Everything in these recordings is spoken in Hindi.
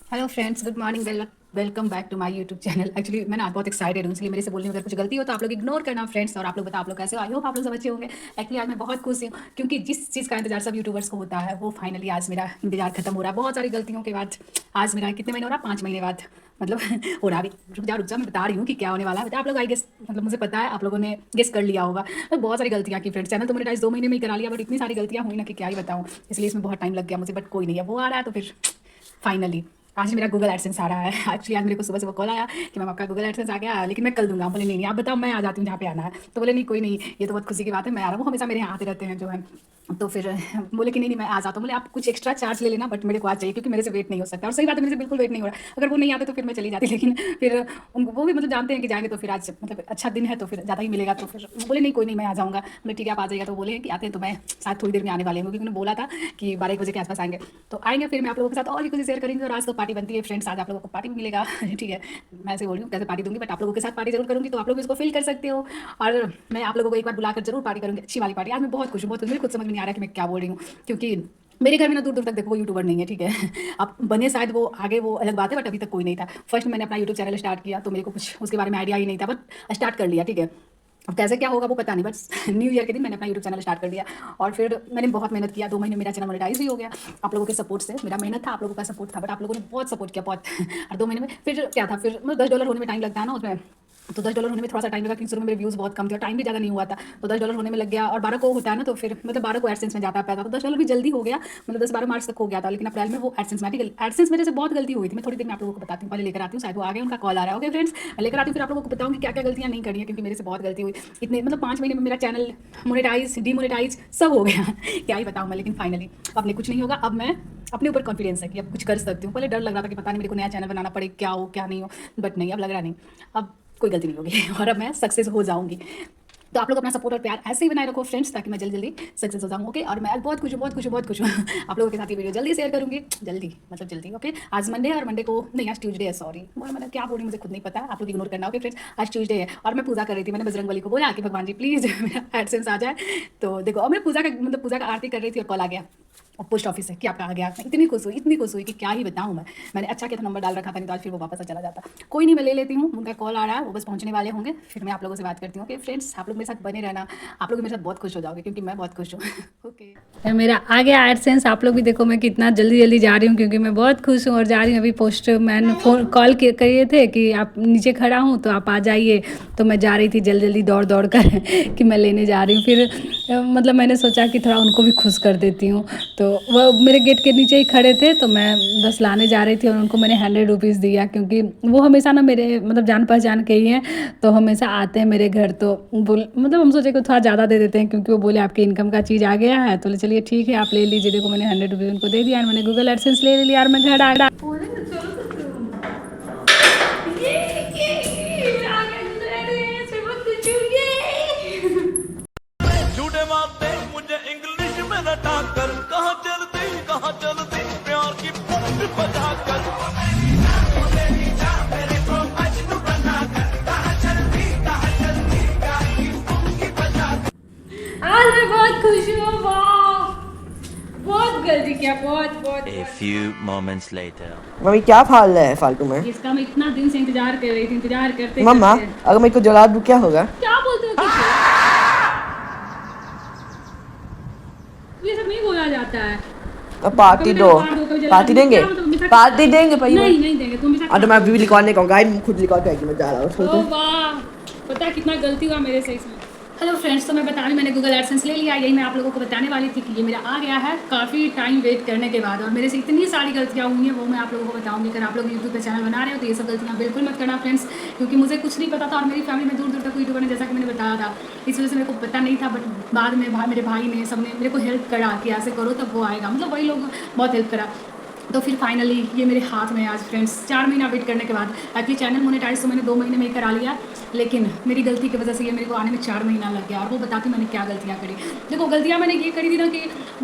Hello friends, good morning, welcome back to my YouTube channel. Actually मैं आज बहुत एक्साइटेड हूँ, इसलिए मेरे से बोलने में अगर कुछ गलती हो तो आप लोग इग्नोर करना फ्रेंड्स। और आप लोग बताओ आप लोग कैसे हो? आई होप आप लोग सब अच्छे होंगे। एक्चुअली आज मैं बहुत खुश हूँ क्योंकि जिस चीज़ का इंतजार सब यूट्यूबर्स को होता है वो फाइनली आज मेरा इंतजार खत्म हो रहा है। बहुत सारी गलतियों के बाद आज मेरा कितने महीने हो रहा है, 5 महीने बाद मतलब हो रहा। अभी रुक जा मैं बता रही हूँ कि क्या होने वाला है। आप लोग आई गेस मतलब मुझे पता है, आप लोगों ने गेस कर लिया होगा। तो बहुत सारी गलतियाँ की फ्रेंड्स। चैनल तो मोनेटाइज 2 महीने में ही करा लिया, बट इतनी सारी गलतियाँ हुई ना कि क्या ही बताऊँ। इसलिए इसमें बहुत टाइम लग गया मुझे, बट कोई नहीं है, वो आ रहा है तो फिर फाइनली आज मेरा गूगल एडसेंस आ रहा है। एक्चुअली आज मेरे को सुबह सुबह कॉल आया कि मैम आपका गूगल एडसेंस आ गया, लेकिन मैं कल दूंगा। बोले नहीं नहीं आप बताओ, मैं आ जाती हूँ जहाँ पे आना है। तो बोले नहीं कोई नहीं, ये तो बहुत खुशी की बात है, मैं आ रहा हूँ। वो हमेशा मेरे यहाँ आते रहते हैं जो है। तो फिर बोले कि नहीं नहीं मैं आ जाता हूँ। बोले आप कुछ एक्स्ट्रा चार्ज ले लेना, बट मेरे को आज चाहिए क्योंकि मेरे से वेट नहीं हो सकता। और सही बात है, मेरे से बिल्कुल वेट नहीं हो रहा है। अगर वो नहीं आते तो फिर मैं चली जाती, लेकिन फिर उनको वो भी मतलब जानते हैं कि जाएंगे तो फिर आज मतलब अच्छा दिन है तो फिर ज़्यादा ही मिलेगा। तो फिर बोले नहीं कोई नहीं मैं आ जाऊँगा। बोले ठीक है आप आ जाइएगा। तो बोले कि आते हैं तो मैं शायद थोड़ी देर में आने वाले हैं, क्योंकि उन्होंने बोला था कि 12 1 बजे के आसपास आएंगे। तो आएंगे फिर मैं आप लोगों के साथ और भी कुछ शेयर करेंगे। और आज तो पार्टी बनती है फ्रेंड्स, आज आप लोगों को पार्टी भी मिलेगा। ठीक है, मैं ऐसे बोल रही हूँ कैसे पार्टी दूंगी, बट आप लोगों के साथ पार्टी जरूर करूँगी, तो आप लोग भी इसको फील कर सकते हो। और मैं आप लोगों को एक बार बुलाकर जरूर पार्टी करूँगी, अच्छी वाली पार्टी। आज मैं बहुत खुश हूँ, बहुत खुश। मुझे खुद समझ में नहीं आ रहा कि मैं क्या बोल रही हूँ, क्योंकि मेरे घर में ना दूर दूर तक देखो वो यूट्यूबर नहीं है। ठीक है अब बने शायद वो आगे, वो अलग बात है, बट अभी तक कोई नहीं था। फर्स्ट मैंने अपना यूट्यूब चैनल स्टार्ट किया तो मेरे को कुछ उसके बारे में आइडिया ही नहीं था, बट स्टार्ट कर लिया। ठीक है, अब कैसे क्या होगा वो पता नहीं, बस न्यू ईयर के दिन मैंने अपना यूट्यूब चैनल स्टार्ट कर दिया। और फिर मैंने बहुत मेहनत किया, 2 महीने में मेरा चैनल मोनेटाइज भी हो गया आप लोगों के सपोर्ट से। मेरा मेहनत था, आप लोगों का सपोर्ट था, बट आप लोगों ने बहुत सपोर्ट किया बहुत। और 2 महीने में फिर क्या था, फिर मतलब $10 होने में टाइम लगता है ना उसमें। तो $10 होने में थोड़ा सा टाइम लगा, क्योंकि शुरू में मेरे व्यूज़ बहुत कम थे और टाइम भी ज़्यादा नहीं हुआ था। तो $10 होने में लग गया, और 12 को होता है ना, तो फिर मतलब 12 को एडसेंस में जाता है पैसा। तो $10 भी जल्दी हो गया, मतलब 10 12 मार्च तक हो गया था। लेकिन अप्रैल में वो एडसेंस में एडसेंस मेरे से बहुत गलती हुई थी। मैं थोड़ी देर में आप लोगों को बताती हूँ, पहले लेकर आती हूँ, शायद वो आ गए, उनका कॉल आ रहा है। ओके फ्रेंड्स, मैं लेकर आती हूँ, फिर आप लोगों को बताऊँगी क्या क्या गलतियाँ नहीं करी है, क्योंकि मेरे से बहुत गलती हुई। इतने मतलब 5 महीने में मेरा चैनल मोनेटाइज डीमोनेटाइज सब हो गया। क्या ही बताऊँ मैं, लेकिन फाइनली अब नहीं कुछ नहीं होगा। अब मैं अपने ऊपर कॉन्फिडेंस है कि अब कुछ कर सकती हूँ। पहले डर लग रहा था कि पता नहीं मेरे को नया चैनल बनाना पड़े, क्या हो क्या नहीं हो, बट नहीं, अब लग रहा नहीं, अब कोई गलती नहीं होगी और अब मैं सक्सेस हो जाऊंगी। तो आप लोग अपना सपोर्ट और प्यार ऐसे ही बनाए रखो फ्रेंड्स, ताकि मैं जल्दी जल्दी सक्सेस हो जाऊँ। ओके, और मैं आज बहुत खुश हूँ, बहुत खुश हूँ, बहुत खुश हूँ। आप लोगों के साथ ये वीडियो जल्दी शेयर करूँगी, जल्दी मतलब जल्दी। ओके, आज मंडे है, और मंडे को नहीं, आज ट्यूसडे है, सॉरी मैंने क्या बोल रही हूँ मुझे खुद नहीं पता, आप लोग इग्नोर करना। ओके फ्रेंड्स, आज ट्यूसडे है और मैं पूजा कर रही थी। मैंने बजरंगबली को बोला कि भगवान जी प्लीज़ मेरा एडसेंस आ जाए। तो देखो, और मैं पूजा का मतलब पूजा का आरती कर रही थी और कॉल आ गया और पोस्ट ऑफिस से कि आपका आ गया। मैं इतनी खुश हुई, इतनी खुश हुई कि क्या ही बताऊँ मैं। मैंने अच्छा किया था नंबर डाल रखा था, नहीं तो आज फिर वो वापस चला जाता। कोई नहीं, मैं ले लेती हूँ, उनका कॉल आ रहा है, वो बस पहुँचने वाले होंगे, फिर मैं आप लोगों से बात करती हूँ। ओके फ्रेंड्स, आप लोग मेरे साथ बने रहना, आप लोग मेरे साथ बहुत खुश हो जाओगे, क्योंकि मैं बहुत खुश हूँ। ओके, मेरा आ गया एडसेंस। आप लोग भी देखो मैं कितना जल्दी जल्दी जा रही हूँ, क्योंकि मैं बहुत खुश हूँ और जा रही हूँ। अभी पोस्टमैन फ़ोन कॉल करिए थे कि आप नीचे खड़ा हूँ तो आप आ जाइए। तो मैं जा रही थी जल्दी जल्दी दौड़ दौड़ कर कि मैं लेने जा रही हूँ। फिर मतलब मैंने सोचा कि थोड़ा उनको भी खुश कर देती हूँ। तो वो मेरे गेट के नीचे ही खड़े थे, तो मैं बस लाने जा रही थी और उनको मैंने 100 रुपीज़ दिया, क्योंकि वो हमेशा ना मेरे मतलब जान पहचान के ही हैं, तो हमेशा आते हैं मेरे घर। तो बोल मतलब हम सोचे कि थोड़ा ज़्यादा दे देते हैं, क्योंकि वो बोले आपकी इनकम का चीज़ आ गया है। तो चलिए ठीक है आप ले लीजिए। देखो मैंने 100 रुपीज़ उनको दे दिया और मैंने गूगल एडसेंस ले लिया और मैं घर आ गया। झूठे मारते मुझे इंग्लिश में रटा कर, कहाँ चलती प्यार की पोस्ट बजा कर। आज मैं बहुत खुश हूँ, वाह बहुत गलती किया, बहुत बहुत A बहुत। few moments later. मम्मी क्या फाल रहा है फालतू में। इसका मैं इतना दिन से इंतजार कर रही थी, इंतजार करते मम्मा करते। अगर मैं को जला दूं क्या होगा। क्या बोलते हो किसी? ये सब नहीं बोला जाता है। अब पार्टी कभी दो, कभी मार कभी जला पार्टी दो, देंगे, क्या मतलब मेरे साथ- पार्टी देंगे भाई। नहीं नहीं देंगे, तुम मेरे साथ और तो क्या मैं अभी भी लिखवाने का गाइड खुद लिखवा के आएगी, मैं जा रहा हूँ। ओ वाह, पता है कितना गलती हुआ मेरे से इसमें। हेलो फ्रेंड्स, तो मैं बता रही, मैंने गूगल एडसेंस ले लिया। यही मैं आप लोगों को बताने वाली थी कि ये मेरा आ गया है काफ़ी टाइम वेट करने के बाद। और मेरे से इतनी सारी गलतियाँ हुई हैं, वो मैं आप लोगों को बताऊंगी। अगर आप लोग यूट्यूब पे चैनल बना रहे हो तो ये सब गलतियाँ बिल्कुल मत करना फ्रेंड्स, क्योंकि मुझे कुछ नहीं पता था और मेरी फैमिली में दूर दूर तक यूट्यूबर ने, जैसा कि मैंने बताया था, इस वजह से मेरे को पता नहीं था। बट बाद में मेरे भाई ने, सबने मेरे को हेल्प करा कि ऐसे करो तब वो आएगा, मतलब वही लोग बहुत हेल्प करा। तो फिर फाइनली ये मेरे हाथ में आज फ्रेंड्स, 4 महीना वेट करने के बाद। एक्चुअली चैनल मोनेटाइज तो मैंने 2 महीने में ही करा लिया, लेकिन मेरी गलती की वजह से ये मेरे को आने में 4 महीना लग गया। और वो बताती मैंने क्या गलतियाँ करी। देखो गलतियाँ मैंने ये करी थी ना कि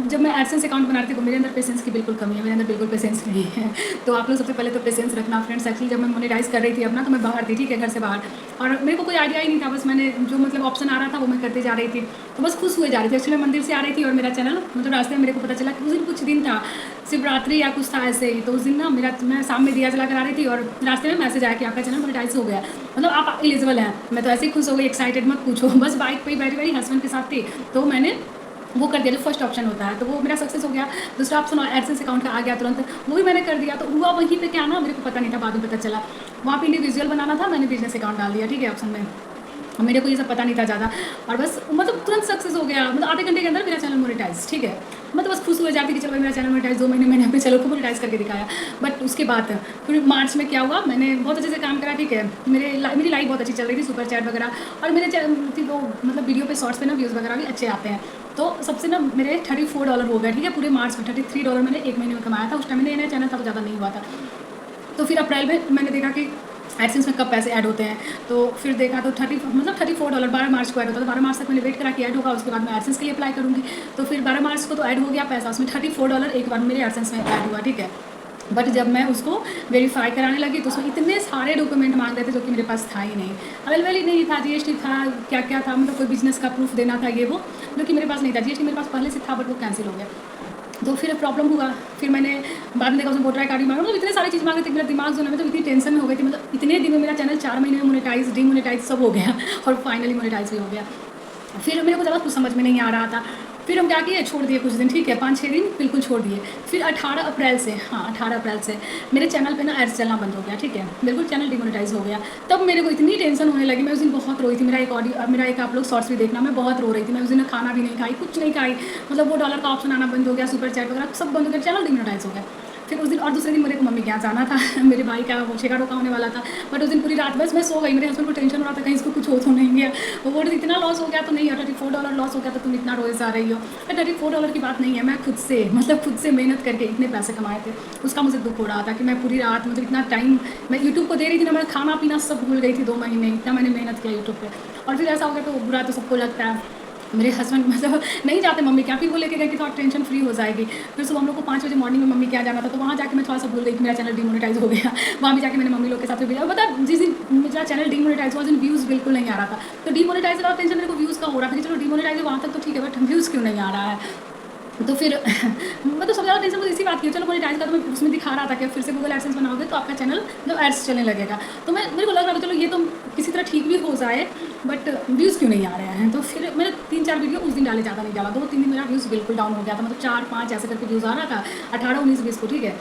जब मैं एडसेंस अकाउंट बना रही थी तो मेरे अंदर पेशेंस की बिल्कुल कमी है, मेरे अंदर बिल्कुल पेशेंस नहीं है। तो आप लोग सबसे पहले तो पेशेंस रखना फ्रेंड्स। एक्चुअली जब मैं मोनेटाइज कर रही थी अपना, तो मैं बाहर थी, ठीक है, घर से बाहर, और मेरे को कोई आइडिया ही नहीं था। बस मैंने जो मतलब ऑप्शन आ रहा था वो मैं करते जा रही थी, तो बस खुश हुए जा रही थी। एक्चुअली मैं मंदिर से आ रही थी और मेरा चैनल मतलब रास्ते में मेरे को पता चला कि उस दिन कुछ दिन था, शिवरात्रि या कुछ था ऐसे ही। तो उस दिन ना मैं शाम में दिया जला कर आ रही थी और रास्ते में मैसेज आया कि आपका चैनल मोनेटाइज हो गया, मतलब आप एलिजिबल हैं। मैं तो ऐसे ही खुश हो गई, एक्साइटेड मत पूछो। बस बाइक पे ही बैठी बैठी हस्बैंड के साथ थी, तो मैंने वो कर दिया जो फर्स्ट ऑप्शन होता है, तो वो मेरा सक्सेस हो गया। दूसरा ऑप्शन एडसेंस अकाउंट का आ गया तुरंत, वो भी मैंने कर दिया। तो हुआ वहीं पे क्या ना, मेरे को पता नहीं था, बाद में पता चला वहाँ पे इंडिविजुअल बनाना था, मैंने बिजनेस अकाउंट डाल दिया, ठीक है, ऑप्शन में। मेरे को ये सब पता नहीं था ज़्यादा, और बस मतलब तुरंत सक्सेस हो गया, मतलब आधे घंटे के अंदर मेरा चैनल मोनेटाइज, ठीक है। मतलब बस खुश हो जाती कि चलो भाई मेरा चैनल मोनेटाइज, 2 महीने मैंने अपने चैनल को मोनेटाइज करके दिखाया। बट उसके बाद फिर मार्च में क्या हुआ, मैंने बहुत अच्छे से काम करा, ठीक है। मेरी लाइफ बहुत अच्छी चल रही थी, सुपर चैट वगैरह, और मेरे वो मतलब वीडियो पे शॉर्ट्स पे ना व्यूज़ वगैरह भी अच्छे आते हैं। तो सबसे ना मेरे $34 हो गए, ठीक है, पूरे मार्च में। $33 मैंने 1 महीने में कमाया था। उस टाइम मैंने नया चैनल था तो ज़्यादा नहीं हुआ था। तो फिर अप्रैल में मैंने देखा कि एडसेंस में कब पैसे ऐड होते हैं, तो फिर देखा तो $34 12 मार्च को ऐड होता था। 12 मार्च तक मैंने वेट करा कि ऐड होगा, उसके बाद मैं एडसेंस के लिए अप्लाई करूँगी। तो फिर 12 मार्च को तो ऐड हो गया पैसा, उसमें $34 एक बार मेरे एडसेंस में ऐड हुआ, ठीक है। बट जब मैं उसको वेरीफाई कराने लगी तो उसमें इतने सारे डॉक्यूमेंट मांग रहे थे जो कि मेरे पास था ही नहीं, अवेलेबल ही नहीं था। जीएसटी था, क्या क्या था, मतलब कोई बिजनेस का प्रूफ देना था, ये वो, जो कि मेरे पास नहीं था। जीएसटी मेरे पास पहले से था बट वो कैंसिल हो गया। तो फिर प्रॉब्लम हुआ। फिर मैंने बाद में देखा उसमें वोटर आई कार्ड भी मांगा, मतलब इतने सारी चीज़ मांग रहे थे, मेरा दिमाग जो है मतलब इतनी टेंशन में हो गई थी। मतलब इतने दिन में मेरा चैनल 4 महीने में मोनेटाइज डीमोनेटाइज सब हो गया और फाइनली मोनेटाइज भी हो गया। फिर मेरे को ज़्यादा कुछ समझ में नहीं आ रहा था। फिर हम क्या किए, छोड़ दिए कुछ दिन, ठीक है, 5-6 दिन बिल्कुल छोड़ दिए। फिर 18 अप्रैल से मेरे चैनल पे ना एड्स चलना बंद हो गया, ठीक है, बिल्कुल चैनल डिमोनेटाइज हो गया। तब मेरे को इतनी टेंशन होने लगी, मैं उस दिन बहुत रोई थी। मेरा एक आप लोग शॉर्ट्स भी देखना, मैं बहुत रो रही थी। मैं उस दिन खाना भी नहीं खाई, कुछ नहीं खाई, मतलब वो डॉलर का ऑप्शन आना बंद हो गया, सुपर चैट वगैरह सब बंद हो गया, चैनल डिमोनेटाइज हो गया। फिर उस दिन और दूसरे दिन मेरे को मम्मी के यहाँ जाना था मेरे भाई का वो छेका टोका होने वाला था। बट उस दिन पूरी रात बस मैं सो गई, मेरे हस्बैंड को टेंशन हो रहा था कहीं इसको कुछ हो तो नहीं गया। वो बोल रही इतना लॉस हो गया तो नहीं है, $34 लॉस हो गया तो तुम इतना रोए जा रही हो। $34 की बात नहीं है, मैं खुद से मेहनत करके इतने पैसे कमाए थे, उसका मुझे दुख हो रहा था कि मैं पूरी रात मतलब इतना टाइम मैं यूट्यूब को दे रही थी ना, मैं खाना पीना सब भूल गई थी 2 महीने, इतना मैंने मेहनत किया यूट्यूब पर। और फिर ऐसा हो गया तो बुरा तो सबको लगता है। मेरे हस्बैंड मतलब नहीं जाते मम्मी क्या, फिर वो लेके गए कि थोड़ा टेंशन फ्री हो जाएगी। फिर सुबह हम लोग को 5 बजे मॉर्निंग में मम्मी क्या जाना था, तो वहाँ जाके मैं थोड़ा सा भूल गई कि मेरा चैनल डिमोनेटाइज हो गया। वहाँ भी जाके मैंने मम्मी लोग के साथ भी बता, जिस दिन मेरा चैनल डिमोनेटाइज हुआ उस दिन व्यूज़ बिल्कुल नहीं आ रहा था। तो डिमोनेटाइज वाला टेंशन मेरे को व्यूज़ का हो रहा था कि चलो डिमोनेटाइज वहाँ तक तो ठीक है, बट व्यूज़ क्यों नहीं आ रहा है। तो फिर मैं तो सबसे ज़्यादा टेंशन मुझे इसी बात की, चलो मोनेटाइज का तो मैं उसमें दिखा रहा था कि फिर से गूगल एडसेंस बनाओगे तो आपका चैनल जो एड्स चलने लगेगा। तो मेरे को लग रहा था चलो ये तो किसी तरह ठीक भी हो जाए, बट व्यूज़ क्यों नहीं आ रहे हैं। तो फिर मैंने 3-4 वीडियो उस दिन डाले, ज़्यादा नहीं डाला। 2-3 दिन मेरा व्यूज़ बिल्कुल डाउन हो गया था, मतलब 4-5 ऐसे करके व्यूज़ आ रहा था, 18, 19, 20 को, ठीक है।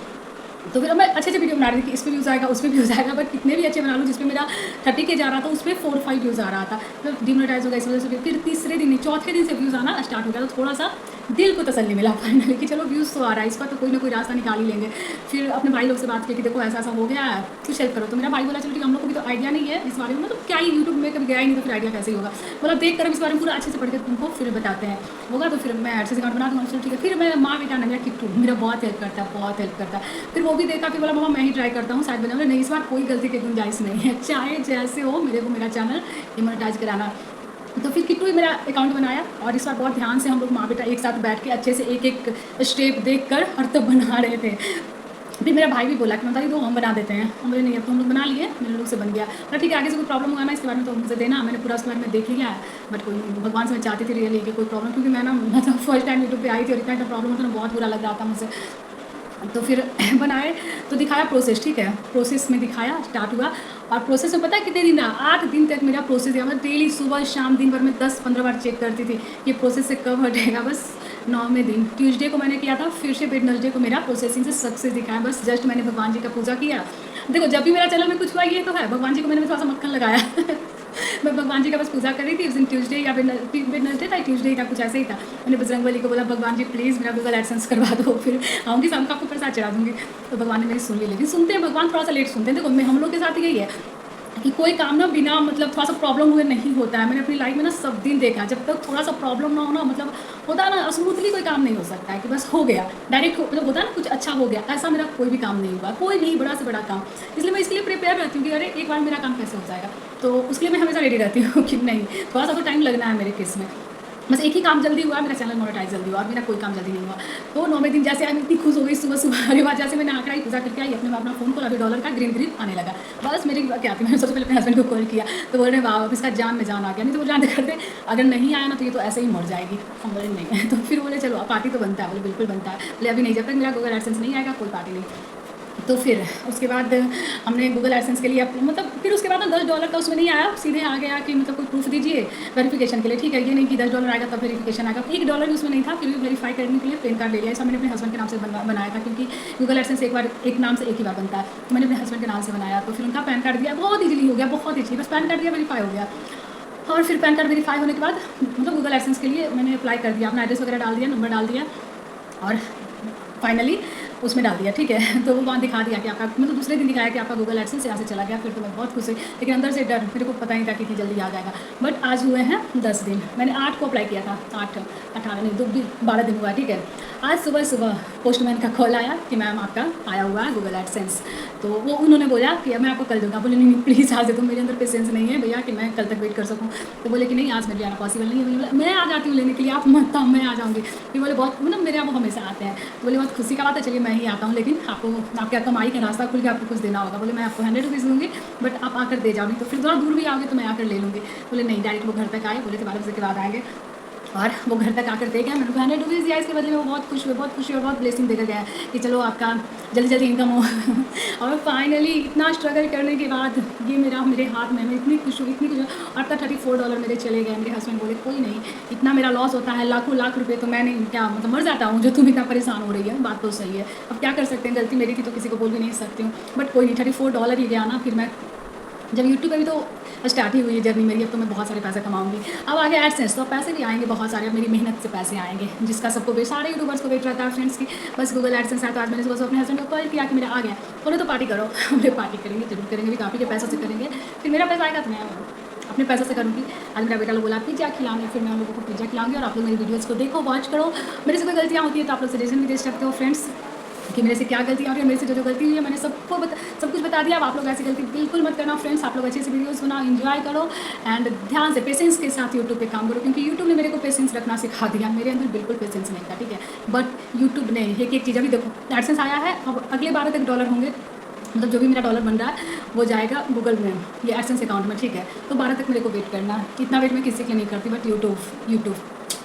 तो फिर मैं अच्छे वीडियो बना रही थी कि इस पर व्यूज़ आएगा, उस पर व्यूज़ आएगा, बट कितने भी अच्छे बना लूँ, जिस पे मेरा 30 के जा रहा था उस पर 4-5 व्यूज़ आ रहा था। फिर डिमोनेटाइज हो गया इस वजह से। फिर तीसरे दिन नहीं, चौथे दिन से व्यूज़ आना स्टार्ट हो गया, तो थोड़ा सा दिल को तसल्ली मिला फाइनली कि चलो व्यूज़ तो आ रहा है, इसका तो कोई ना कोई रास्ता निकाल ही लेंगे। फिर अपने भाई लोग से बात की कि देखो ऐसा हो गया है, कुछ हेल्प करो। तो मेरा भाई बोला चलो ठीक, हम लोग को भी तो आइडिया नहीं है इस बारे में, मतलब क्या ही यूट्यूब में कभी गया ही नहीं, तो फिर आइडिया कैसे होगा, मतलब देख कर इस बारे में पूरा अच्छे से पढ़ के तुमको फिर बताते हैं होगा। तो फिर मैं एडसेंस अकाउंट बना दूँगा, चलो ठीक है। फिर मैं माँ बेटा ने, मेरा किट्टू मेरा बहुत हेल्प करता है। फिर वो भी देखा, फिर बोला मामा मैं ही ट्राई करता हूँ, शायद बना। नहीं, इस बार कोई गलती की गुंजाइश नहीं है, चाहे जैसे हो मेरे को मेरा चैनल डिमोनेटाइज कराना। तो फिर किट्टू ही मेरा अकाउंट बनाया, और इस बार बहुत ध्यान से हम लोग माँ बेटा एक साथ बैठ के अच्छे से एक स्टेप देख कर और तब बना रहे थे। फिर मेरा भाई भी बोला कि मतलब तो हम बना देते हैं। हम बोले नहीं, अब तो हम लोग बना लिए, मेरे लोग से बन गया। तो ठीक है, आगे से कोई प्रॉब्लम होगा ना इसके बारे में तो मुझे देना, मैंने पूरा उसके बारे में देख लिया है। बट कोई भगवान से मैं चाहती थी रियली कि कोई प्रॉब्लम, क्योंकि मैं ना मतलब फर्स्ट टाइम यूट्यूब पे आई थी और इतना प्रॉब्लम होता ना, बहुत बुरा लग रहा था मुझे। तो फिर बनाए तो दिखाया प्रोसेस, ठीक है, प्रोसेस में दिखाया, स्टार्ट हुआ। और प्रोसेस में पता है कितने दिन रहा, 8 दिन तक मेरा प्रोसेस दिया। मैं डेली सुबह शाम दिन भर में 10-15 बार चेक करती थी ये प्रोसेस से कब हटेगा। बस 9वें दिन ट्यूसडे को मैंने किया था, फिर से वेडनेसडे को मेरा प्रोसेसिंग से सक्सेस दिखाया। बस जस्ट मैंने भगवान जी का पूजा किया। देखो जब भी मेरा चैनल में कुछ हुआ ये तो है, भगवान जी को मैंने थोड़ा सा मक्खन लगाया मैं भगवान जी का बस पूजा कर रही थी उस दिन, ट्यूसडे या वेडनेसडे था, ट्यूसडे था, कुछ ऐसे ही था। मैंने बजरंगबली को बोला भगवान जी प्लीज़ मेरा गूगल एडसेंस करवा दो, फिर आऊँगी शाम को आपको प्रसाद चढ़ा दूँगी। तो भगवान ने मेरी सुन ली, लेकिन सुनते हैं भगवान थोड़ा सा लेट सुनते हैं। देखो हम लोग के साथ यही है कि कोई काम ना बिना मतलब थोड़ा सा प्रॉब्लम हुए नहीं होता है। मैंने अपनी लाइफ में ना सब दिन देखा, जब तक थोड़ा सा प्रॉब्लम ना हो ना, मतलब होता है ना स्मूथली कोई काम नहीं हो सकता है कि बस हो गया डायरेक्ट, मतलब होता है ना कुछ अच्छा हो गया, ऐसा मेरा कोई भी काम नहीं हुआ, कोई भी बड़ा से बड़ा काम। इसलिए मैं इसके लिए प्रिपेयर रहती हूँ कि अरे एक बार मेरा काम कैसे हो जाएगा, तो उसके लिए मैं हमेशा रेडी रहती हूँ कि नहीं थोड़ा सा तो टाइम लगना है मेरे केस में। बस एक ही काम जल्दी हुआ, मेरा चैनल मोनेटाइज जल्दी हुआ और मेरा कोई काम जल्दी नहीं हुआ। तो 9वें दिन जैसे मैं इतनी खुश हो गई सुबह सुबह, अरे बाद जैसे मैंने आंकड़ा ही पूजा करके आई अपने अपना फ़ोन खोला, अभी डॉलर का ग्रीन ग्रीन आने लगा। बस मेरी क्या थी, मैंने सबसे पहले अपने हस्बैंड को कॉल किया, तो बोल रहे वाह अब इसका जान में जान आ गया, नहीं तो वो जानते करते अगर नहीं आया ना तो ये तो ऐसे ही मर जाएगी। हम बोले नहीं तो फिर बोले चलो पार्टी तो बनता है, बोले बिल्कुल बनता है। बोले अभी नहीं, जब तक मेरा गूगल एडसेंस नहीं आएगा कोई पार्टी नहीं। तो फिर उसके बाद हमने गूगल एडसेंस के लिए मतलब फिर उसके बाद ना $10 का उसमें नहीं आया, सीधे आ गया कि मतलब कोई प्रूफ दीजिए वेरिफिकेशन के लिए। ठीक है, ये नहीं कि $10 आएगा तब वेरिफिकेशन आएगा। $1 भी उसमें नहीं था, फिर भी वेरीफाई करने के लिए पैन कार्ड ले लिया। ऐसा मैंने अपने हस्बैंड के नाम से बनाया था, क्योंकि गूगल एडसेंस एक नाम से एक ही बार बनता है। तो मैंने अपने हस्बैंड के नाम से बनाया, तो फिर उनका पैन कार्ड दिया, बहुत ईजिली हो गया, बहुत ईजिली, बस पैन कार्ड दिया वेरीफाई हो गया। और फिर पैन कार्ड वेरीफाई होने के बाद मतलब गूगल एडसेंस के लिए मैंने अप्लाई कर दिया, अपना एड्रेस वगैरह डाल दिया, नंबर डाल दिया और फाइनली उसमें डाल दिया। ठीक है, तो वो वहाँ दिखा दिया कि आपका मतलब दूसरे दिन दिखाया कि आपका गूगल एडसेंस यहाँ से चला गया। फिर तो मैं बहुत खुश हुई, लेकिन अंदर से डर, मेरे को पता नहीं था कि जल्दी आ जाएगा। बट आज हुए हैं 10 दिन, मैंने 8 को अप्लाई किया था, 8 18 नहीं 12 दिन हुआ। ठीक है, आज सुबह सुबह पोस्टमैन का कॉल आया कि मैम आपका आया हुआ है गूगल एडसेंस। तो वो उन्होंने बोला कि मैं आपको कल दूँगा। बोले नहीं प्लीज़ आज दे दो, मेरे अंदर पेशेंस नहीं है भैया कि मैं कल तक वेट कर सकूँ। तो बोले कि नहीं आज मेरे लिए आना पॉसिबल नहीं है। बोले मैं आ जाती हूँ लेने के लिए, आप मत आओ, मैं आ जाऊँगी। फिर बोले बहुत मतलब मेरे यहाँ वो हमेशा आते हैं। तो बोले बहुत खुशी का बात है, चलिए मैं ही आता हूँ, लेकिन आपको आपके कमाई का रास्ता खुल के आपको कुछ देना होगा। बोले मैं आपको 100 रुपीज़ दूँगी, बट आप आकर दे जाओ, नहीं तो फिर थोड़ा दूर भी आओगे तो मैं आकर ले लूँगी। बोले नहीं, डायरेक्ट वो घर तक आए, बोले थे 12 बजे के बाद आएंगे, और वो घर तक आकर दे गया। मैंने 100 रुपीज़ दिया, इसके बदले में वो बहुत खुश हुए, बहुत खुशी और बहुत ब्लेसिंग देकर गया कि चलो आपका जल्दी जल्दी इनकम हो। और फाइनली इतना स्ट्रगल करने के बाद ये मेरे हाथ में, मैं इतनी खुश हूँ, इतनी खुश हूँ। और तब $34 मेरे चले गए। मेरे हस्बैंड बोले कोई नहीं, इतना मेरा लॉस होता है, लाखों लाख रुपये, तो मैंने क्या मतलब मर जाता हूँ जो तुम इतना परेशान हो रही है। बात तो सही है, अब क्या कर सकते हैं, गलती मेरी थी तो किसी को बोल भी नहीं सकती हूँ। बट कोई नहीं, $34 ही गया ना। फिर मैं जब यूट्यूब पे भी तो स्टार्ट ही हुई है जर्नी मेरी, अब तो मैं बहुत सारे पैसे कमाऊंगी। अब आगे एडसेंस, तो पैसे भी आएंगे बहुत सारे, अब मेरी मेहनत से पैसे आएंगे, जिसका सबको सारे यूट्यूबर्स को वेट रहता है फ्रेंड्स की, बस गूगल एडसेंस आया। तो आज मैंने सुबह अपने हस्बैंड को कॉल किया कि मेरा आ गया। बोले तो पार्टी करो। हमने पार्टी करेंगे, जरूर करेंगे, भी काफ़ी के पैसों से करेंगे। फिर मेरा पैसा आएगा तो मैं अपने पैसों से करूँगी। आज मेरा बेटा लोग बोला पिज्जा खिलाने, फिर मैं उन लोगों को पिज्जा खिलाऊंगी। और आप लोग मेरी वीडियोज़ को देखो, वॉच करो। मेरे से कोई गलतियाँ होती है तो आप लोग सजेशन भी दे सकते हो फ्रेंड्स कि मेरे से क्या गलतियाँ हो रही है। मेरे से जो गलती हुई है मैंने सब कुछ बता दिया। अब आप लोग ऐसी गलती बिल्कुल मत करना फ्रेंड्स। आप लोग अच्छे से वीडियोस बनाओ, एंजॉय करो एंड ध्यान से पेशेंस के साथ यूट्यूब पे काम करो, क्योंकि यूट्यूब ने मेरे को पेशेंस रखना सिखा दिया। मेरे अंदर बिल्कुल पेशेंस नहीं था, ठीक है, बट यूट्यूब ने एक चीज़, अभी देखो एडसेंस आया है, अब अगले 12 तक डॉलर होंगे, मतलब जो भी मेरा डॉलर बन रहा है वो जाएगा गूगल में, ये एडसेंस अकाउंट में, ठीक है। तो 12 तक मेरे को वेट करना है। इतना वेट मैं किसी के लिए नहीं करती, बट यूट्यूब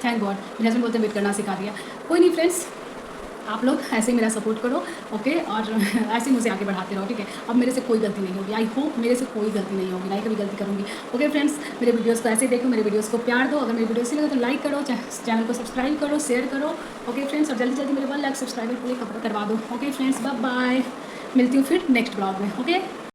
थैंक गॉड मेरे हस्बैंड बोलते वेट करना सिखा दिया। कोई नहीं फ्रेंड्स, आप लोग ऐसे ही मेरा सपोर्ट करो, ओके, और ऐसे ही मुझे आगे बढ़ाते रहो, ठीक है। अब मेरे से कोई गलती नहीं होगी, आई होप मेरे से कोई गलती नहीं होगी, ना कभी गलती करूँगी। ओके फ्रेंड्स, मेरे वीडियोस को ऐसे ही देखो, मेरे वीडियोस को प्यार दो। अगर मेरी वीडियो अच्छी लगे तो लाइक करो, चैनल को सब्सक्राइब करो, शेयर करो, ओके फ्रेंड्स। और जल्दी जल्दी मेरे 1 लाख सब्सक्राइबर पूरे करवा दो, ओके फ्रेंड्स। बाय बाय, मिलती हूँ फिर नेक्स्ट ब्लॉग में, ओके।